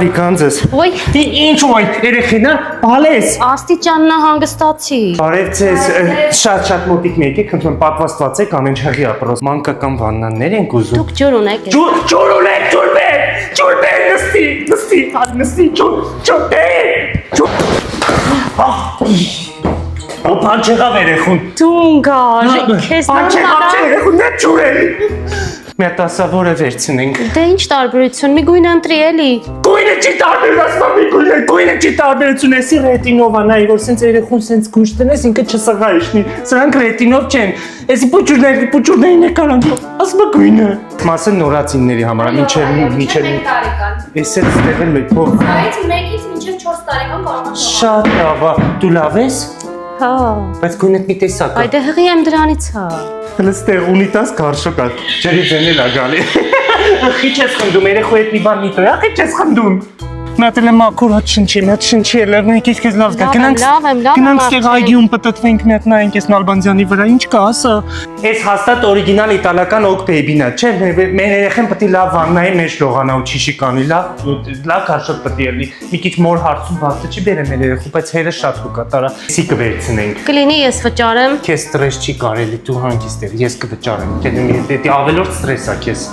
Իկանձես։ Ոյ, Ինչ ոյ, երեխինա, բալես։ աստիճաննա հանգստացի։ Բարև ձեզ, շատ մոտիկ մի եկեք, խնդրում պատվաստված եք ամեն չեղի ապրոս, մանկական վաննաներ ենք ուզում։ Դուք ջուր ունեք։ Ջուր ունեք, ջուր բեր, նստի, ջուր Բան չեղավ երեխուն։ Դունգար, քեզ Բան չեղավ երեխուն, նա ջուր է։ Մետասավորը վերցնենք։ Դե ինչ տարբերություն, մի գույն ընտրի էլի։ Գույնը չի տարբերացնում, գույնը չի տարբերություն, էսի ռետինով է, նայ, որ սենց երեխուն սենց գույշ տնես, ինքը չսղա իշնի, սրանք ռետինով չեն, էսի պուճուրներին է կարանք, ասմա գույնը։ Մասը նորացինների համար, մինչև ես էլ ստեղել մեկ փող։ Բայց 1-ից մինչև 4 տարեկան կարող է։ Շատ լավ է, դու լավ ես, Հա, բայց գույնդ մի տեսակ է։ այ դե հղի եմ դրանից հա։ Հələ ստեղ ունիտաս կարշոկ է, ջրի ձենել է գալի։ Ախի չես խնդում, երեխու հետ մի բան մի տոյ, ախի չես խնդում։ Մատել եմ ակուր հատ շնչի, լավնեք ես լավ կա, գնանք ստեղ այգիում պտտվենք մի հատ նայենք ես Նալբանդյանի վրա, ինչ կա, ասա։ Ես հաստատ օրիգինալ իտալական օգ բեյբին է, չէ, մեր երեխեն պետք է լավ վաննայի մեջ լողանա ու չի շիկանի, լավ կարշոկ պետք է լինի, մի քիչ մոր հարցում բացը չի բերեմ մեր երեխու, բայց հերը շատ կկատարա, սի կվերցնենք։ Կլինի ես վճարեմ։ Քեզ ստրես չի կարելի, դու հանգիստ ես, ես կվճարեմ, դե ավելորդ ստրես է քեզ։